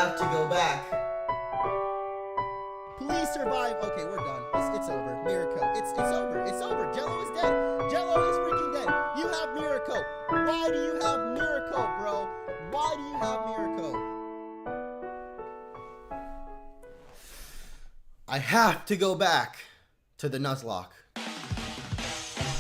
have to go back. Please survive. Okay, we're done. It's over. Miracle. It's over. It's over. Jello is dead. Jello is freaking dead. You have Miracle. Why do you have Miracle, bro? Why do you have Miracle? I have to go back to the Nuzlocke.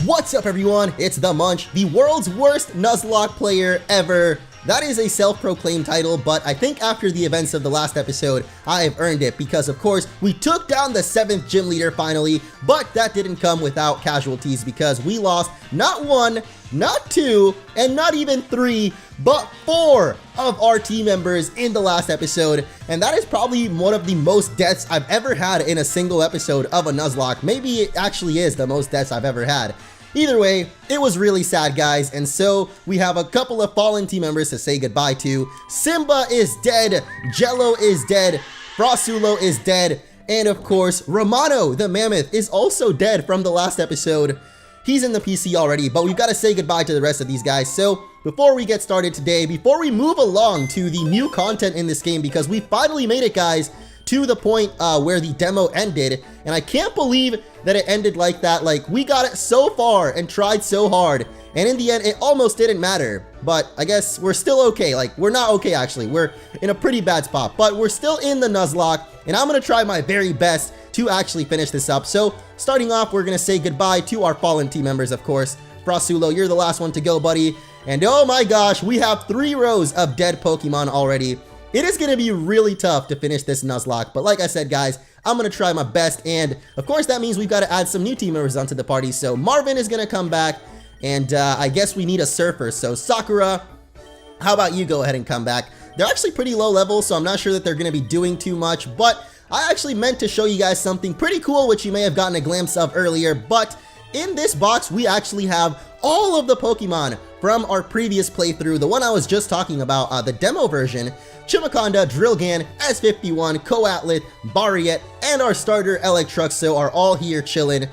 What's up, everyone? It's the Munch, the world's worst Nuzlocke player ever. That is a self-proclaimed title, but I think after the events of the last episode, I've earned it because, of course, we took down the 7th gym leader finally, but that didn't come without casualties because we lost not 1, not 2, and not even 3, but 4 of our team members in the last episode, and that is probably one of the most deaths I've ever had in a single episode of a Nuzlocke. Maybe it actually is the most deaths I've ever had. Either way, it was really sad, guys, and so we have a couple of fallen team members to say goodbye to. Simba is dead, Jello is dead, Frasulo is dead, and of course, Romano, the mammoth, is also dead from the last episode. He's in the PC already, but we've got to say goodbye to the rest of these guys. So before we get started today, before we move along to the new content in this game, because we finally made it, guys, to the point where the demo ended, and I can't believe that it ended like that. Like, we got it so far and tried so hard, and in the end, it almost didn't matter. But I guess we're still okay. Like, we're not okay, actually. We're in a pretty bad spot, but we're still in the Nuzlocke, and I'm gonna try my very best to actually finish this up. So, starting off, we're gonna say goodbye to our fallen team members, of course. Frasulo, you're the last one to go, buddy. And oh my gosh, we have 3 rows of dead Pokemon already. It is going to be really tough to finish this Nuzlocke, but like I said, guys, I'm going to try my best, and of course that means we've got to add some new team members onto the party. So Marvin is going to come back, and I guess we need a surfer. So Sakura, how about you go ahead and come back? They're actually pretty low level, so I'm not sure that they're going to be doing too much, but I actually meant to show you guys something pretty cool, which you may have gotten a glimpse of earlier. But in this box, we actually have all of the Pokemon from our previous playthrough, the one I was just talking about, the demo version. Chimiconda, Drillgan, S51, Coatlit, Bariet, and our starter Electruxo are all here chilling.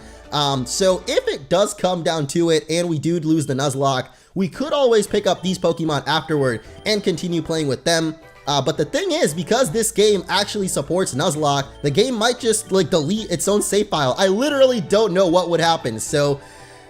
So if it does come down to it and we do lose the Nuzlocke, we could always pick up these Pokemon afterward and continue playing with them. But the thing is, because this game actually supports Nuzlocke, the game might just like delete its own save file. I literally don't know what would happen. So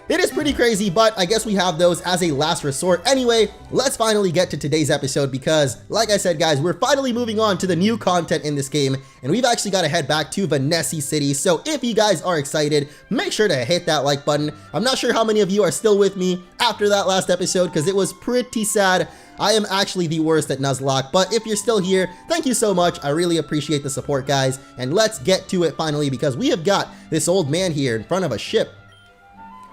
it is pretty crazy, but I guess we have those as a last resort. Anyway, let's finally get to today's episode because, like I said, guys, we're finally moving on to the new content in this game, and we've actually got to head back to Vanessa City. So if you guys are excited, make sure to hit that like button. I'm not sure how many of you are still with me after that last episode because it was pretty sad. I am actually the worst at Nuzlocke, but if you're still here, thank you so much. I really appreciate the support, guys, and let's get to it finally because we have got this old man here in front of a ship.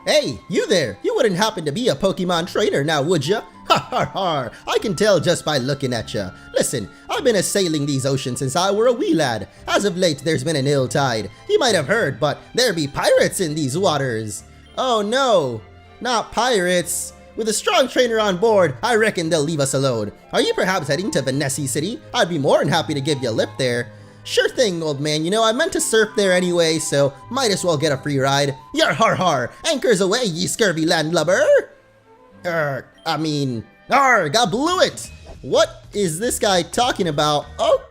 Hey, you there! You wouldn't happen to be a Pokemon trainer now, would ya? Ha ha ha! I can tell just by looking at ya. Listen, I've been a-sailing these oceans since I were a wee lad. As of late, there's been an ill tide. You might have heard, but there be pirates in these waters. Oh no, not pirates. With a strong trainer on board, I reckon they'll leave us alone. Are you perhaps heading to Vanessa City? I'd be more than happy to give you a lift there. Sure thing, old man. You know, I meant to surf there anyway, so might as well get a free ride. Yar har har! Anchors away, ye scurvy landlubber! Arg, I blew it! What is this guy talking about? Oh,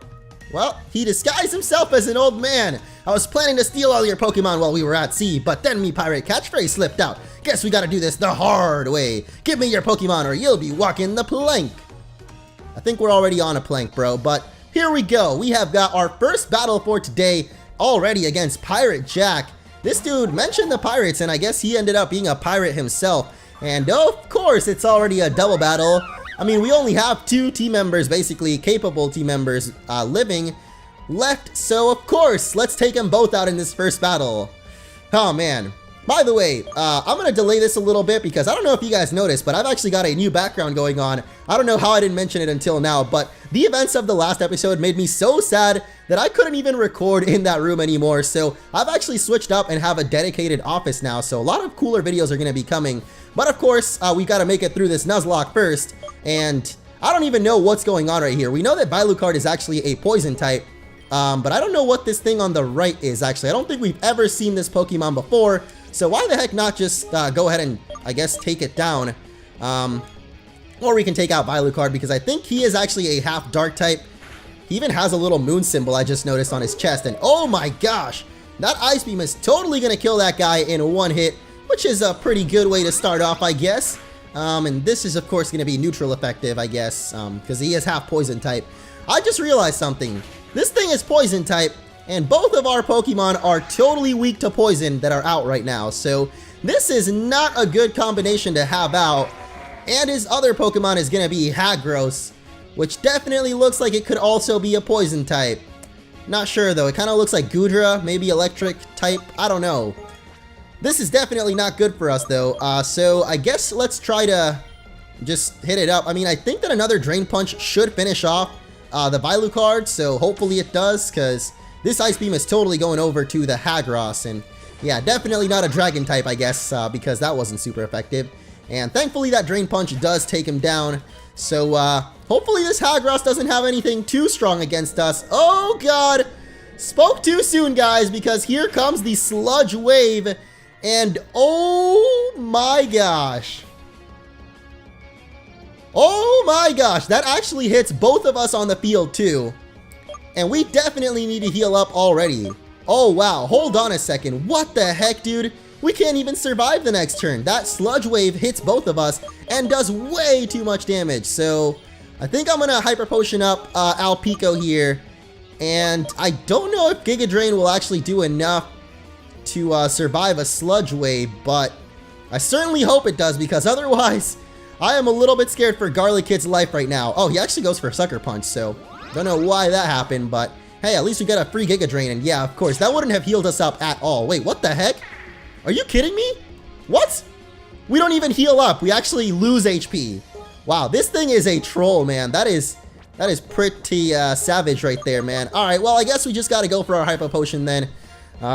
well, he disguised himself as an old man. I was planning to steal all your Pokemon while we were at sea, but then me pirate catchphrase slipped out. Guess we gotta do this the hard way. Give me your Pokemon or you'll be walking the plank. I think we're already on a plank, bro, but here we go. We have got our first battle for today already against Pirate Jack. This dude mentioned the pirates, and I guess he ended up being a pirate himself. And of course, it's already a double battle. I mean, we only have 2 team members, basically capable team members living left. So of course, let's take them both out in this first battle. Oh man. By the way, I'm going to delay this a little bit because I don't know if you guys noticed, but I've actually got a new background going on. I don't know how I didn't mention it until now, but the events of the last episode made me so sad that I couldn't even record in that room anymore. So I've actually switched up and have a dedicated office now. So a lot of cooler videos are going to be coming. But of course, we got to make it through this Nuzlocke first. And I don't even know what's going on right here. We know that Vilucard is actually a poison type. But I don't know what this thing on the right is actually. I don't think we've ever seen this Pokemon before. So why the heck not just go ahead and, I guess, take it down. Or we can take out Vilucard because I think he is actually a half dark type. He even has a little moon symbol I just noticed on his chest. And oh my gosh, that Ice Beam is totally going to kill that guy in one hit, which is a pretty good way to start off, I guess. And this is, of course, going to be neutral effective, I guess, because he is half poison type. I just realized something. This thing is poison type, and both of our Pokemon are totally weak to poison that are out right now. So this is not a good combination to have out. And his other Pokemon is going to be Hagros, which definitely looks like it could also be a poison type. Not sure though, it kind of looks like Goodra, maybe electric type, I don't know. This is definitely not good for us though, so I guess let's try to just hit it up. I mean, I think that another Drain Punch should finish off the Vilu card, so hopefully it does, because this Ice Beam is totally going over to the Hagros, and yeah, definitely not a Dragon type, I guess, because that wasn't super effective. And thankfully that Drain Punch does take him down, so hopefully this Hagros doesn't have anything too strong against us. Oh god! Spoke too soon, guys, because here comes the Sludge Wave. And oh my gosh. Oh my gosh, that actually hits both of us on the field too. And we definitely need to heal up already. Oh wow, hold on a second. What the heck, dude? We can't even survive the next turn. That Sludge Wave hits both of us and does way too much damage. So I think I'm gonna Hyper Potion up Alpico here. And I don't know if Giga Drain will actually do enough to survive a Sludge Wave, but I certainly hope it does, because otherwise I am a little bit scared for Garlic Kid's life right now. Oh, he actually goes for Sucker Punch, so don't know why that happened, but hey, at least we got a free Giga Drain, and yeah, of course, that wouldn't have healed us up at all. Wait, what the heck? Are you kidding me? What? We don't even heal up. We actually lose HP. Wow, this thing is a troll, man. That is pretty savage right there, man. All right, well, I guess we just got to go for our Hyper Potion then.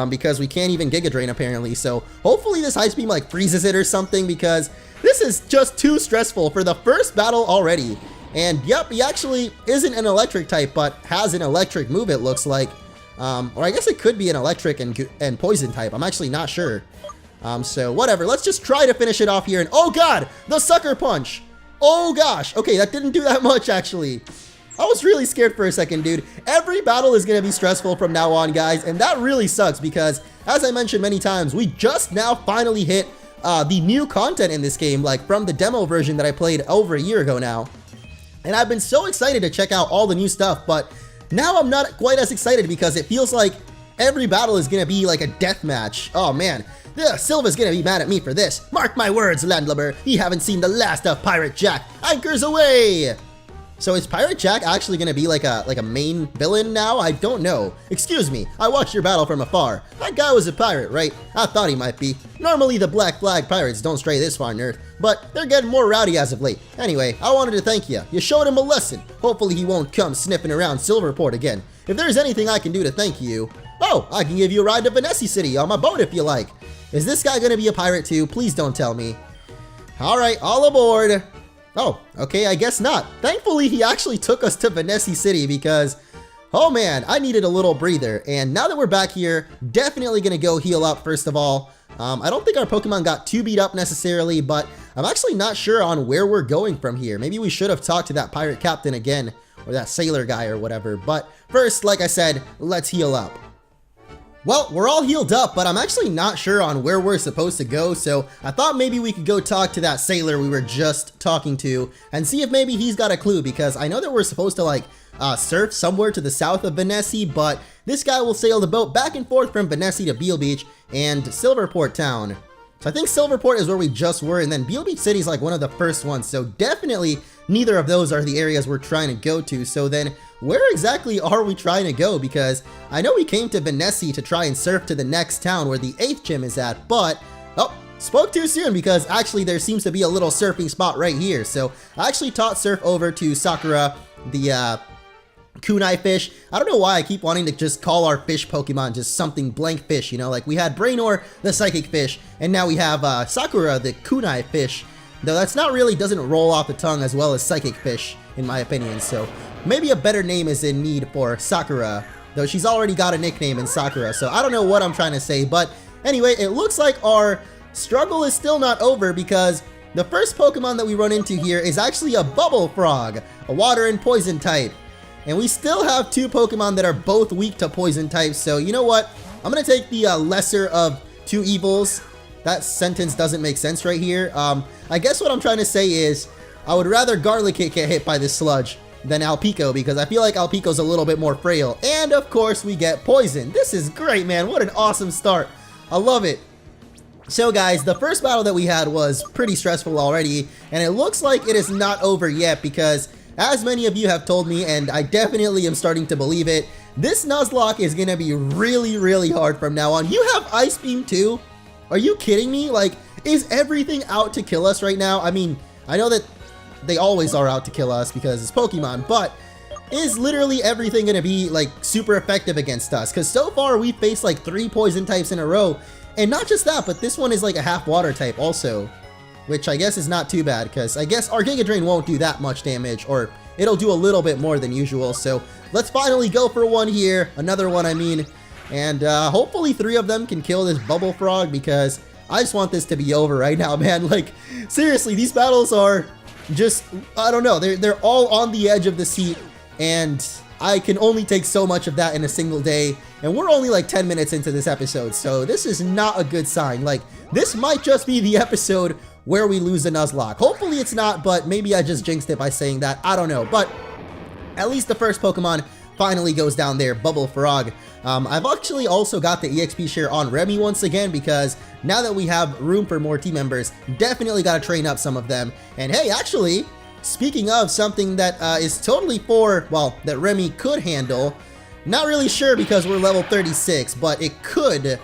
Because we can't even Giga Drain apparently, so hopefully this Ice Beam like freezes it or something, because this is just too stressful for the first battle already. And yep, he actually isn't an electric type, but has an electric move, it looks like. Or I guess it could be an electric and poison type, I'm actually not sure. So whatever, let's just try to finish it off here, and oh god, the Sucker Punch! Oh gosh, okay, that didn't do that much actually. I was really scared for a second, dude. Every battle is going to be stressful from now on, guys, and that really sucks because, as I mentioned many times, we just now finally hit the new content in this game, like from the demo version that I played over a year ago now. And I've been so excited to check out all the new stuff, but now I'm not quite as excited because it feels like every battle is going to be like a death match. Oh, man. Silva's going to be mad at me for this. Mark my words, Landlubber. You haven't seen the last of Pirate Jack. Anchors away! So is Pirate Jack actually going to be like a main villain now? I don't know. Excuse me, I watched your battle from afar. That guy was a pirate, right? I thought he might be. Normally the Black Flag pirates don't stray this far north, but they're getting more rowdy as of late. Anyway, I wanted to thank you. You showed him a lesson. Hopefully he won't come sniffing around Silverport again. If there's anything I can do to thank you... Oh, I can give you a ride to Venessi City on my boat if you like. Is this guy going to be a pirate too? Please don't tell me. Alright, all aboard. Oh, okay, I guess not. Thankfully, he actually took us to Venessi City because, oh man, I needed a little breather. And now that we're back here, definitely going to go heal up first of all. I don't think our Pokemon got too beat up necessarily, but I'm actually not sure on where we're going from here. Maybe we should have talked to that pirate captain again, or that sailor guy or whatever. But first, like I said, let's heal up. Well, we're all healed up, but I'm actually not sure on where we're supposed to go, so I thought maybe we could go talk to that sailor we were just talking to and see if maybe he's got a clue, because I know that we're supposed to like surf somewhere to the south of Venessi, but this guy will sail the boat back and forth from Venessi to Beale Beach and Silverport Town. So I think Silverport is where we just were, and then Beale Beach City is like one of the first ones, so definitely neither of those are the areas we're trying to go to. So then where exactly are we trying to go? Because I know we came to Venessi to try and surf to the next town where the 8th gym is at, but oh, spoke too soon because actually there seems to be a little surfing spot right here. So I actually taught surf over to Sakura, the kunai fish. I don't know why I keep wanting to just call our fish Pokemon just something blank fish, you know, like we had Brainor, the psychic fish, and now we have Sakura, the kunai fish. Though that's not really, doesn't roll off the tongue as well as psychic fish, in my opinion, so maybe a better name is in need for Sakura, though she's already got a nickname in Sakura, so I don't know what I'm trying to say, but anyway, it looks like our struggle is still not over because the first Pokemon that we run into here is actually a Bubble Frog, a water and poison type. And we still have 2 Pokemon that are both weak to poison types. So you know what? I'm going to take the lesser of 2 evils. That sentence doesn't make sense right here. I guess what I'm trying to say is I would rather Garlickit get hit by this Sludge than Alpico, because I feel like Alpico's a little bit more frail. And of course we get poison. This is great, man. What an awesome start. I love it. So guys, the first battle that we had was pretty stressful already, and it looks like it is not over yet, because as many of you have told me, and I definitely am starting to believe it, this Nuzlocke is gonna be really, really hard from now on. You have Ice Beam too? Are you kidding me? Like, is everything out to kill us right now? I mean, I know that they always are out to kill us because it's Pokemon, but is literally everything gonna be like super effective against us? Because so far we faced like 3 poison types in a row. And not just that, but this one is like a half water type also, which I guess is not too bad, because I guess our Giga Drain won't do that much damage, or it'll do a little bit more than usual. So let's finally go for one here, another one I mean, and hopefully 3 of them can kill this Bubble Frog, because I just want this to be over right now, man. Like, seriously, these battles are just, I don't know, they're all on the edge of the seat, and I can only take so much of that in a single day, and we're only like 10 minutes into this episode, so this is not a good sign. Like, this might just be the episode where we lose the Nuzlocke. Hopefully it's not, but maybe I just jinxed it by saying that. I don't know, but at least the first Pokemon finally goes down there, Bubble Frog. I've actually also got the EXP share on Remy once again, because now that we have room for more team members, definitely got to train up some of them. And hey, actually, speaking of something that is totally well, that Remy could handle, not really sure because we're level 36, but it could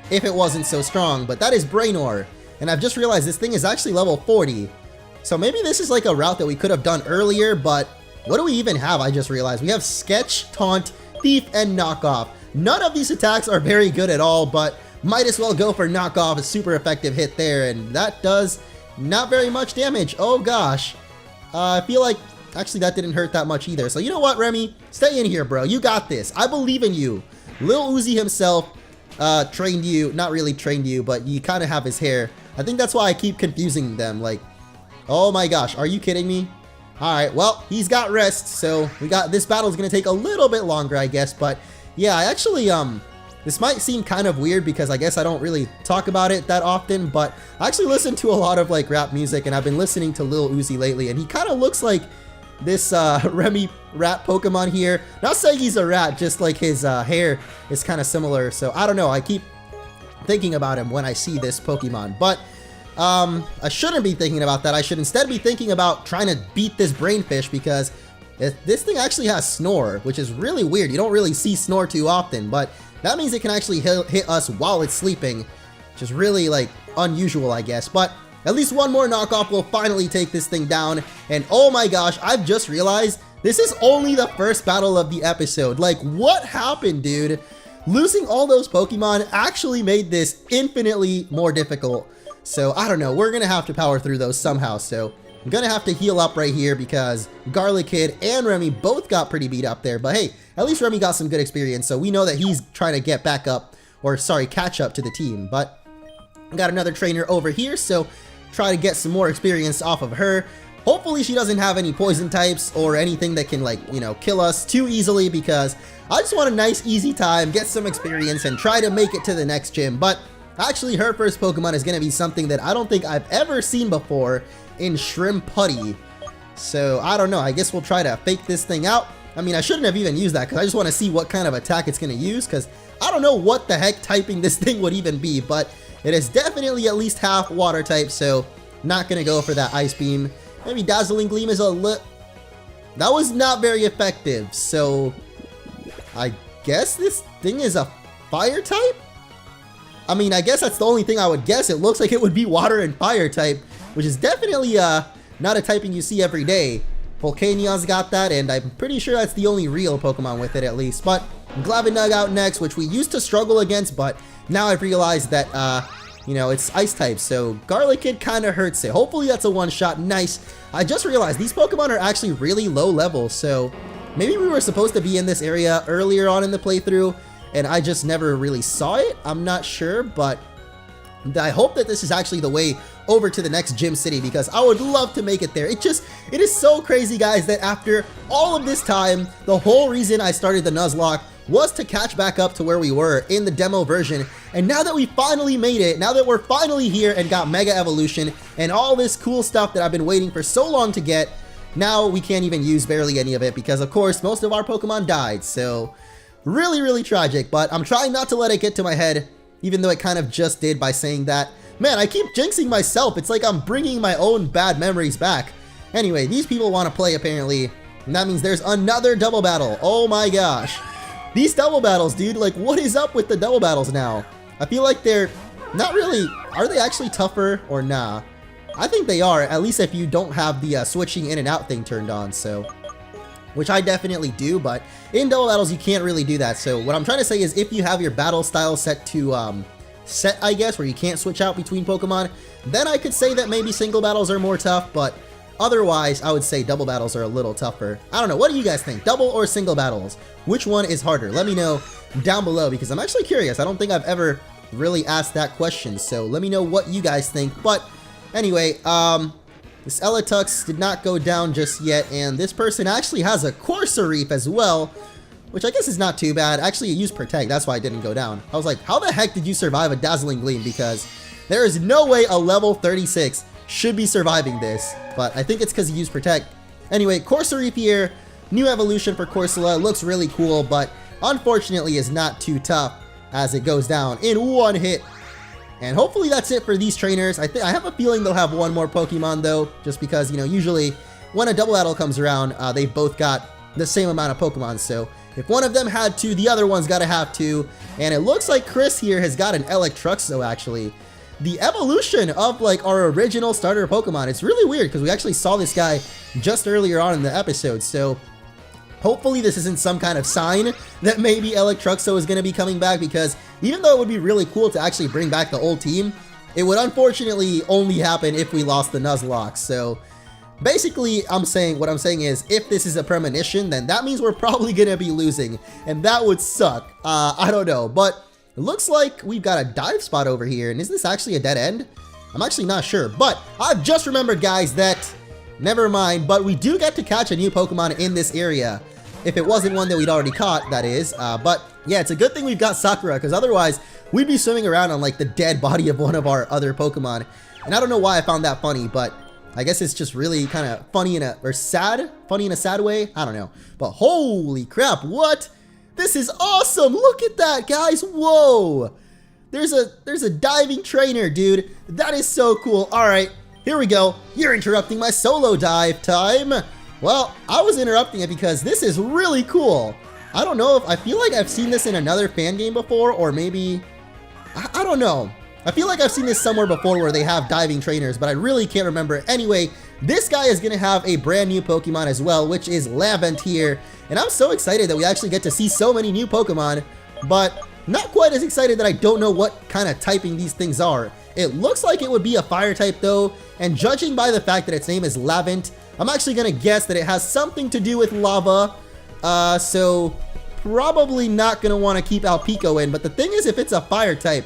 if it wasn't so strong, but that is Brainor. And I've just realized this thing is actually level 40. So maybe this is like a route that we could have done earlier, but what do we even have? I just realized we have Sketch, Taunt, Thief, and Knockoff. None of these attacks are very good at all, but might as well go for Knockoff, a super effective hit there, and that does not very much damage. Oh gosh. I feel like actually that didn't hurt that much either. So you know what, Remy? Stay in here, bro. You got this. I believe in you. Lil Uzi himself trained you. Not really trained you, but you kind of have his hair. I think that's why I keep confusing them. Like, oh my gosh, are you kidding me? Alright, well, he's got rest, so we got this battle is gonna take a little bit longer, I guess. But yeah, I actually this might seem kind of weird because I guess I don't really talk about it that often, but I actually listen to a lot of like rap music, and I've been listening to Lil Uzi lately, and he kind of looks like this Remy rat Pokemon here. Not saying he's a rat, just like his hair is kind of similar. So I don't know, I keep thinking about him when I see this Pokemon, but I shouldn't be thinking about that. I should instead be thinking about trying to beat this Brainfish, because this thing actually has Snore, which is really weird. You don't really see Snore too often, but that means it can actually hit us while it's sleeping, which is really like unusual, I guess. But at least one more Knockoff will finally take this thing down. And oh my gosh, I've just realized this is only the first battle of the episode. Like, what happened, dude? Losing all those Pokemon actually made this infinitely more difficult. So I don't know, we're gonna have to power through those somehow. So I'm gonna have to heal up right here, because Garlickit and Remy both got pretty beat up there. But hey, at least Remy got some good experience, so we know that he's trying to get back up, or sorry, catch up to the team. But got another trainer over here, so try to get some more experience off of her. Hopefully she doesn't have any poison types or anything that can, like, you know, kill us too easily, because I just want a nice easy time, get some experience, and try to make it to the next gym. But actually her first Pokemon is going to be something that I don't think I've ever seen before in Shrimp Putty. So I don't know, I guess we'll try to fake this thing out. I mean, I shouldn't have even used that, because I just want to see what kind of attack it's going to use, because I don't know what the heck typing this thing would even be, but it is definitely at least half water type, so not going to go for that Ice Beam. Maybe Dazzling Gleam is that was not very effective, so I guess this thing is a fire type? I mean, I guess that's the only thing I would guess. It looks like it would be water and fire type, which is definitely not a typing you see every day. Volcanion's got that, and I'm pretty sure that's the only real Pokemon with it, at least. But Glavenug out next, which we used to struggle against, but now I've realized that, you know, it's ice type, so Garlickit kind of hurts it. Hopefully that's a one-shot. Nice. I just realized these Pokemon are actually really low level, so maybe we were supposed to be in this area earlier on in the playthrough, and I just never really saw it. I'm not sure, but I hope that this is actually the way over to the next gym city because I would love to make it there. It is so crazy, guys, that after all of this time, the whole reason I started the Nuzlocke was to catch back up to where we were in the demo version. And now that we finally made it, now that we're finally here and got Mega Evolution and all this cool stuff that I've been waiting for so long to get, now we can't even use barely any of it because, of course, most of our Pokemon died. So really, really tragic, but I'm trying not to let it get to my head, even though it kind of just did by saying that. Man, I keep jinxing myself. It's like I'm bringing my own bad memories back. Anyway, these people want to play apparently, and that means there's another double battle. Oh my gosh. These double battles, dude, like what is up with the double battles now? I feel like they're not really, are they actually tougher or nah? I think they are, at least if you don't have the switching in and out thing turned on, so. Which I definitely do, but in double battles you can't really do that. So what I'm trying to say is if you have your battle style set to, I guess, where you can't switch out between Pokemon, then I could say that maybe single battles are more tough, but otherwise, I would say double battles are a little tougher. I don't know, what do you guys think? Double or single battles? Which one is harder? Let me know down below because I'm actually curious. I don't think I've ever really asked that question, so let me know what you guys think. But anyway, this Eletux did not go down just yet, and this person actually has a Corsoreef as well, which I guess is not too bad. Actually, it used Protect, that's why it didn't go down. I was like, how the heck did you survive a Dazzling Gleam? Because there is no way a level 36 should be surviving this, but I think it's because he used Protect. Anyway, Corsoreef here, new evolution for Corsola, looks really cool, but unfortunately is not too tough as it goes down in one hit. And hopefully that's it for these trainers. I have a feeling they'll have one more Pokemon though, just because, you know, usually when a double battle comes around, they've both got the same amount of Pokemon, so if one of them had to, the other one's gotta have to. And it looks like Chris here has got an Electruxo actually. The evolution of like our original starter Pokemon. It's really weird because we actually saw this guy just earlier on in the episode, so hopefully this isn't some kind of sign that maybe Electruxo is going to be coming back, because even though it would be really cool to actually bring back the old team, it would unfortunately only happen if we lost the Nuzlocke. So basically what I'm saying is if this is a premonition, then that means we're probably going to be losing, and that would suck. I don't know, but it looks like we've got a dive spot over here, and is this actually a dead end? I'm actually not sure, but I've just remembered, guys, that never mind, but we do get to catch a new Pokemon in this area. If it wasn't one that we'd already caught, that is. But yeah, it's a good thing we've got Sakura, because otherwise we'd be swimming around on like the dead body of one of our other Pokemon. And I don't know why I found that funny, but I guess it's just really kind of funny funny in a sad way. I don't know. But holy crap, what? This is awesome. Look at that, guys. Whoa. There's a diving trainer, dude. That is so cool. All right. Here we go. You're interrupting my solo dive time. Well, I was interrupting it because this is really cool. I don't know if I feel like I've seen this in another fan game before, or maybe I don't know. I feel like I've seen this somewhere before where they have diving trainers, but I really can't remember. Anyway, this guy is gonna have a brand new Pokemon as well, which is Lavent here. And I'm so excited that we actually get to see so many new Pokemon, but not quite as excited that I don't know what kind of typing these things are. It looks like it would be a fire type though, and judging by the fact that its name is Lavent, I'm actually gonna guess that it has something to do with lava. So probably not gonna want to keep Alpico in, but the thing is, if it's a fire type,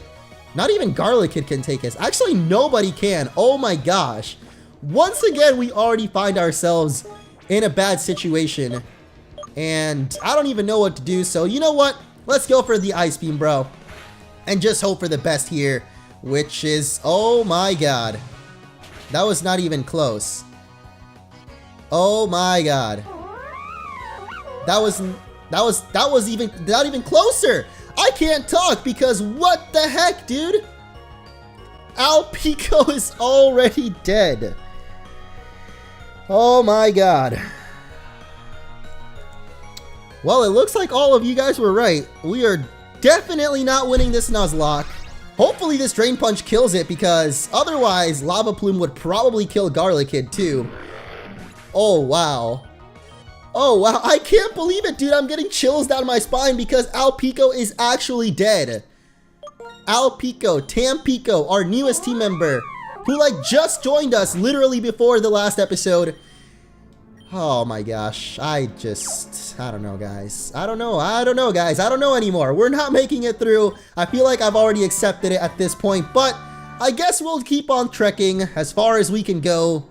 not even Garlickid can take us. Actually, nobody can. Oh my gosh. Once again, we already find ourselves in a bad situation, and I don't even know what to do. So you know what? Let's go for the Ice Beam, bro, and just hope for the best here, which is, oh my god, that was not even close. Oh my god, that was even not even closer. I can't talk because what the heck, dude? Alpico is already dead. Oh my god. Well, it looks like all of you guys were right. We are definitely not winning this Nuzlocke. Hopefully this Drain Punch kills it, because otherwise Lava Plume would probably kill Garlickid too. Oh wow. Oh wow, I can't believe it, dude. I'm getting chills down my spine because Alpico is actually dead. Alpico, Tampico, our newest team member, who like just joined us literally before the last episode. Oh my gosh, I don't know, guys. I don't know, guys. I don't know anymore. We're not making it through. I feel like I've already accepted it at this point, but I guess we'll keep on trekking as far as we can go.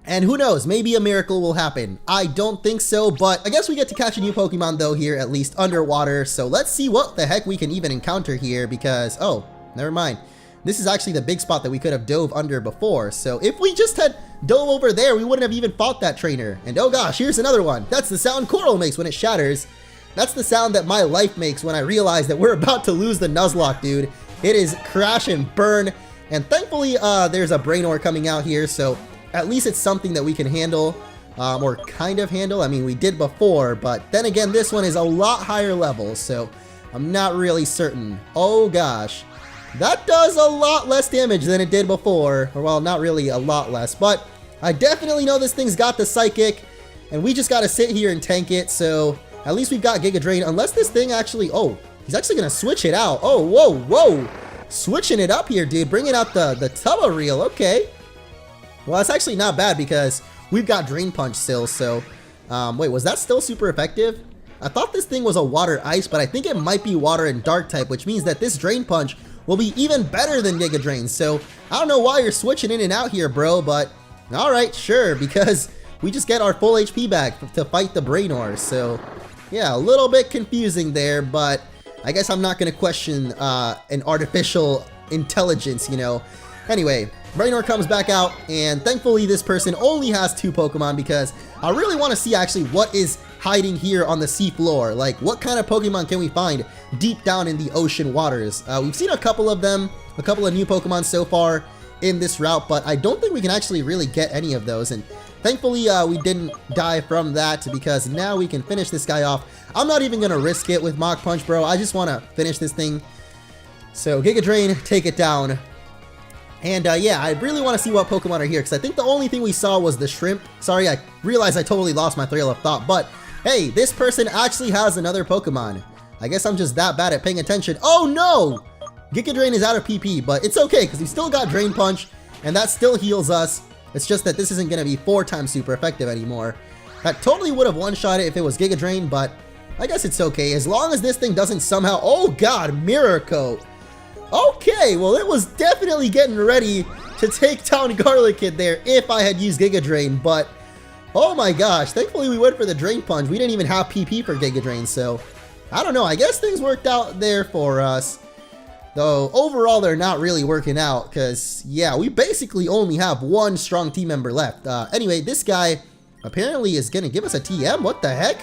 And who knows, maybe a miracle will happen. I don't think so, but I guess we get to catch a new Pokemon though here, at least underwater. So let's see what the heck we can even encounter here because, oh, never mind. This is actually the big spot that we could have dove under before. So if we just had dove over there, we wouldn't have even fought that trainer. And oh gosh, here's another one. That's the sound Coral makes when it shatters. That's the sound that my life makes when I realize that we're about to lose the Nuzlocke, dude. It is crash and burn. And thankfully, there's a Brainore coming out here, so at least it's something that we can handle, or kind of handle. I mean, we did before, but then again, this one is a lot higher level, so I'm not really certain. Oh gosh, that does a lot less damage than it did before, or well, not really a lot less, but I definitely know this thing's got the Psychic, and we just gotta sit here and tank it, so at least we've got Giga Drain, unless this thing actually, oh, he's actually gonna switch it out. Oh, whoa, whoa, switching it up here, dude, bringing out the Tubba Reel, okay. Well, that's actually not bad because we've got Drain Punch still, so... wait, was that still super effective? I thought this thing was a Water Ice, but I think it might be Water and Dark type, which means that this Drain Punch will be even better than Giga Drain. So, I don't know why you're switching in and out here, bro, but... Alright, sure, because we just get our full HP back to fight the Brainore, so... Yeah, a little bit confusing there, but... I guess I'm not going to question an artificial intelligence, you know. Anyway, Brainore comes back out, and thankfully this person only has 2 Pokemon because I really want to see actually what is hiding here on the seafloor. Like, what kind of Pokemon can we find deep down in the ocean waters? We've seen a couple of them, a couple of new Pokemon so far in this route, but I don't think we can actually really get any of those. And thankfully, we didn't die from that because now we can finish this guy off. I'm not even going to risk it with Mach Punch, bro. I just want to finish this thing. So, Giga Drain, take it down. And yeah, I really want to see what Pokemon are here, because I think the only thing we saw was the shrimp. Sorry, I realized I totally lost my trail of thought, but hey, this person actually has another Pokemon. I guess I'm just that bad at paying attention. Oh no! Giga Drain is out of PP, but it's okay, because we still got Drain Punch, and that still heals us. It's just that this isn't going to be 4 times super effective anymore. That totally would have one-shot it if it was Giga Drain, but I guess it's okay, as long as this thing doesn't somehow... Oh god, Mirror Coat! Okay, well, it was definitely getting ready to take down Garlic Kid there if I had used Giga Drain, but oh my gosh, thankfully we went for the Drain Punch. We didn't even have PP for Giga Drain, so I don't know. I guess things worked out there for us, though overall they're not really working out because, yeah, we basically only have 1 strong team member left. Anyway, this guy apparently is going to give us a TM. What the heck?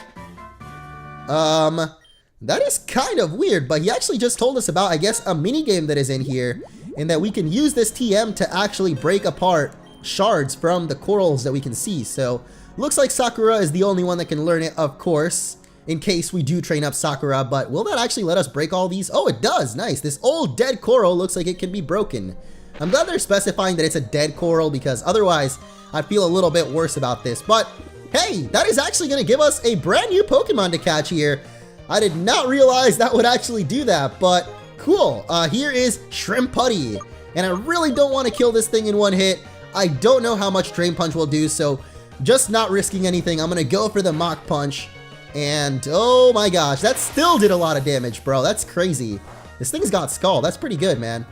That is kind of weird, but he actually just told us about, I guess, a minigame that is in here, and that we can use this TM to actually break apart shards from the corals that we can see. So, looks like Sakura is the only one that can learn it, of course, in case we do train up Sakura, but will that actually let us break all these? Oh, it does! Nice! This old dead coral looks like it can be broken. I'm glad they're specifying that it's a dead coral, because otherwise, I'd feel a little bit worse about this. But, hey, that is actually going to give us a brand new Pokemon to catch here. I did not realize that would actually do that, but cool. Here is Shrimp Putty, and I really don't want to kill this thing in 1 hit. I don't know how much Drain Punch will do, so just not risking anything. I'm going to go for the Mach Punch, and oh my gosh, that still did a lot of damage, bro. That's crazy. This thing's got Skull. That's pretty good, man.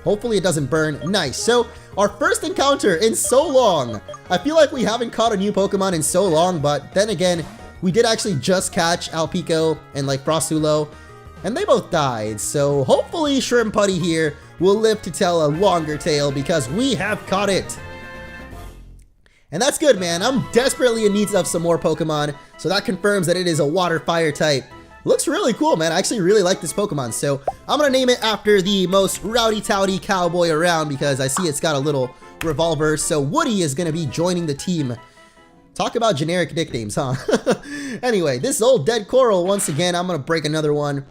Hopefully it doesn't burn. Nice. So, our first encounter in so long. I feel like we haven't caught a new Pokemon in so long, but then again, we did actually just catch Alpico and like Frostula, and they both died. So hopefully Shrimp Putty here will live to tell a longer tale because we have caught it. And that's good, man. I'm desperately in need of some more Pokemon, so that confirms that it is a Water Fire type. Looks really cool, man. I actually really like this Pokemon, so I'm gonna name it after the most rowdy-towdy cowboy around because I see it's got a little revolver. So Woody is gonna be joining the team. Talk about generic nicknames, huh? Anyway, this old dead coral, once again, I'm gonna break another one.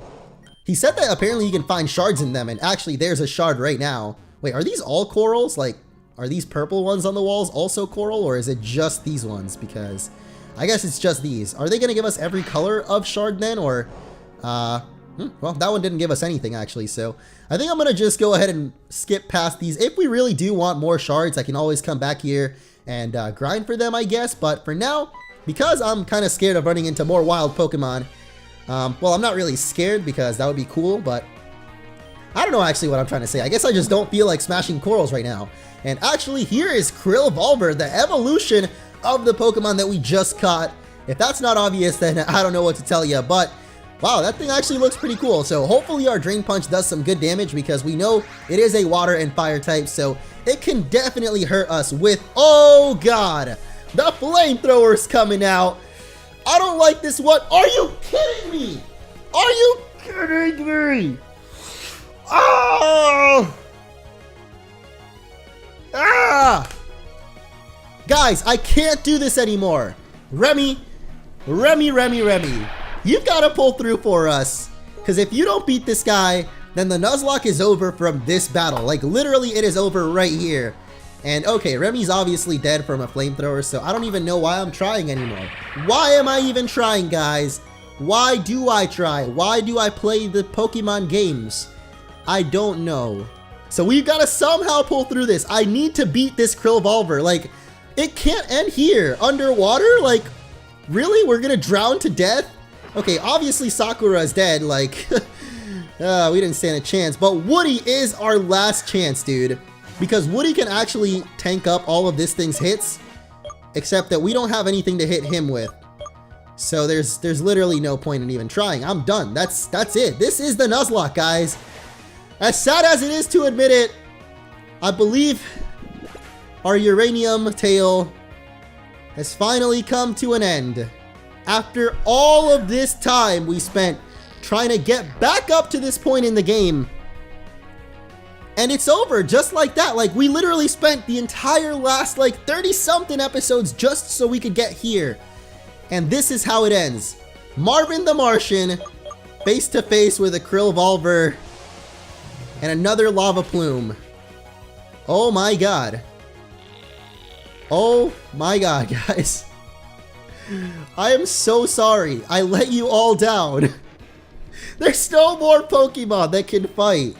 He said that apparently you can find shards in them, and actually there's a shard right now. Wait, are these all corals? Like, are these purple ones on the walls also coral, or is it just these ones? Because I guess it's just these. Are they gonna give us every color of shard then, or... well, that one didn't give us anything actually, so I think I'm gonna just go ahead and skip past these. If we really do want more shards, I can always come back here and grind for them, I guess. But for now, because I'm kind of scared of running into more wild Pokemon, well, I'm not really scared because that would be cool, but I don't know actually what I'm trying to say. I guess I just don't feel like smashing corals right now. And actually, here is Krillvolver, the evolution of the Pokemon that we just caught. If that's not obvious, then I don't know what to tell you. But wow, that thing actually looks pretty cool. So hopefully our Drain Punch does some good damage because we know it is a water and fire type. So it can definitely hurt us with, oh god, the flamethrower's coming out. I don't like this one. Are you kidding me? Are you kidding me? Oh! Ah! Guys, I can't do this anymore. Remy, you've got to pull through for us. Because if you don't beat this guy, then the Nuzlocke is over from this battle. Like, literally, it is over right here. And, okay, Remy's obviously dead from a flamethrower, so I don't even know why I'm trying anymore. Why am I even trying, guys? Why do I try? Why do I play the Pokemon games? I don't know. So we've got to somehow pull through this. I need to beat this Krillvolver. Like, it can't end here. Underwater? Like, really? We're gonna drown to death? Okay, obviously Sakura is dead. Like, we didn't stand a chance. But Woody is our last chance, dude. Because Woody can actually tank up all of this thing's hits. Except that we don't have anything to hit him with. So there's literally no point in even trying. I'm done. That's it. This is the Nuzlocke, guys. As sad as it is to admit it, I believe our Uranium tale has finally come to an end. After all of this time we spent trying to get back up to this point in the game. And it's over just like that. Like, we literally spent the entire last, like, 30-something episodes just so we could get here. And this is how it ends. Marvin the Martian, face to face with a Krillvolver and another Lava Plume. Oh my god. Oh my god, guys. I am so sorry. I let you all down. There's no more Pokemon that can fight.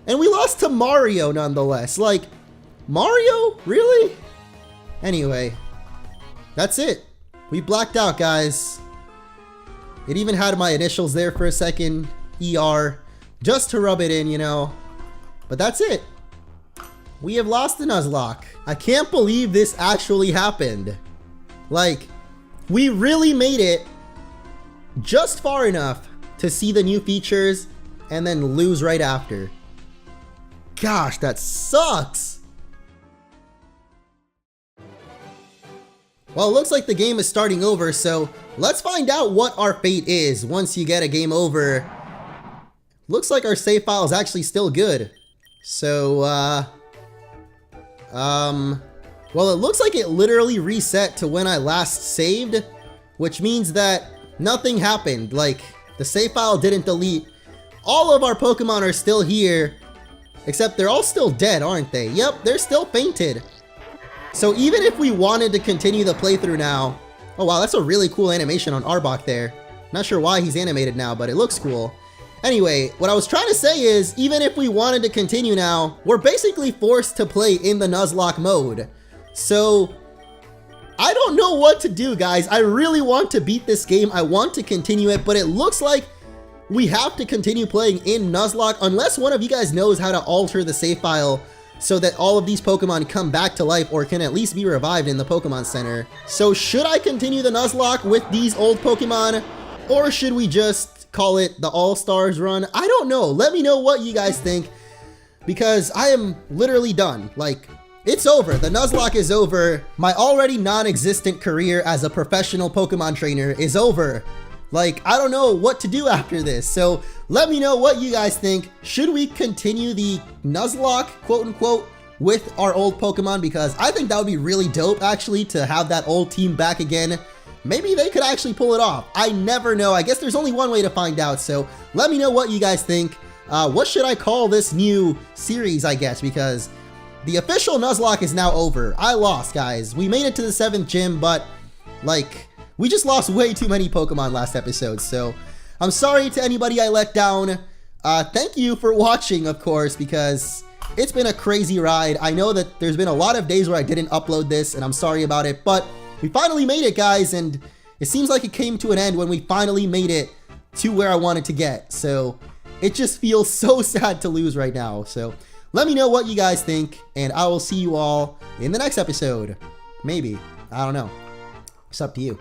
And we lost to Mario nonetheless. Like, Mario? Really? Anyway, that's it. We blacked out, guys. It even had my initials there for a second. ER. Just to rub it in, you know. But that's it. We have lost the Nuzlocke. I can't believe this actually happened. Like, we really made it just far enough to see the new features and then lose right after. Gosh, that sucks. Well, it looks like the game is starting over, so let's find out what our fate is once you get a game over. Looks like our save file is actually still good. So, well, it looks like it literally reset to when I last saved, which means that nothing happened. Like, the save file didn't delete. All of our Pokemon are still here, except they're all still dead, aren't they? Yep, they're still fainted. So even if we wanted to continue the playthrough now... Oh wow, that's a really cool animation on Arbok there. Not sure why he's animated now, but it looks cool. Anyway, what I was trying to say is, even if we wanted to continue now, we're basically forced to play in the Nuzlocke mode. So, I don't know what to do, guys. I really want to beat this game. I want to continue it, but it looks like we have to continue playing in Nuzlocke unless one of you guys knows how to alter the save file so that all of these Pokemon come back to life or can at least be revived in the Pokemon Center. So should I continue the Nuzlocke with these old Pokemon, or should we just call it the All-Stars run? I don't know. Let me know what you guys think, because I am literally done. Like, it's over. The Nuzlocke is over. My already non-existent career as a professional Pokemon trainer is over. Like, I don't know what to do after this. So let me know what you guys think. Should we continue the Nuzlocke, quote unquote, with our old Pokemon? Because I think that would be really dope, actually, to have that old team back again. Maybe they could actually pull it off. I never know. I guess there's only one way to find out. So let me know what you guys think. What should I call this new series, I guess? Because the official Nuzlocke is now over. I lost, guys. We made it to the 7th gym, but, like, we just lost way too many Pokemon last episode. So I'm sorry to anybody I let down. Thank you for watching, of course, because it's been a crazy ride. I know that there's been a lot of days where I didn't upload this, and I'm sorry about it, but we finally made it, guys, and it seems like it came to an end when we finally made it to where I wanted to get. So It just feels so sad to lose right now. So let me know what you guys think, and I will see you all in the next episode. Maybe. I don't know. It's up to you.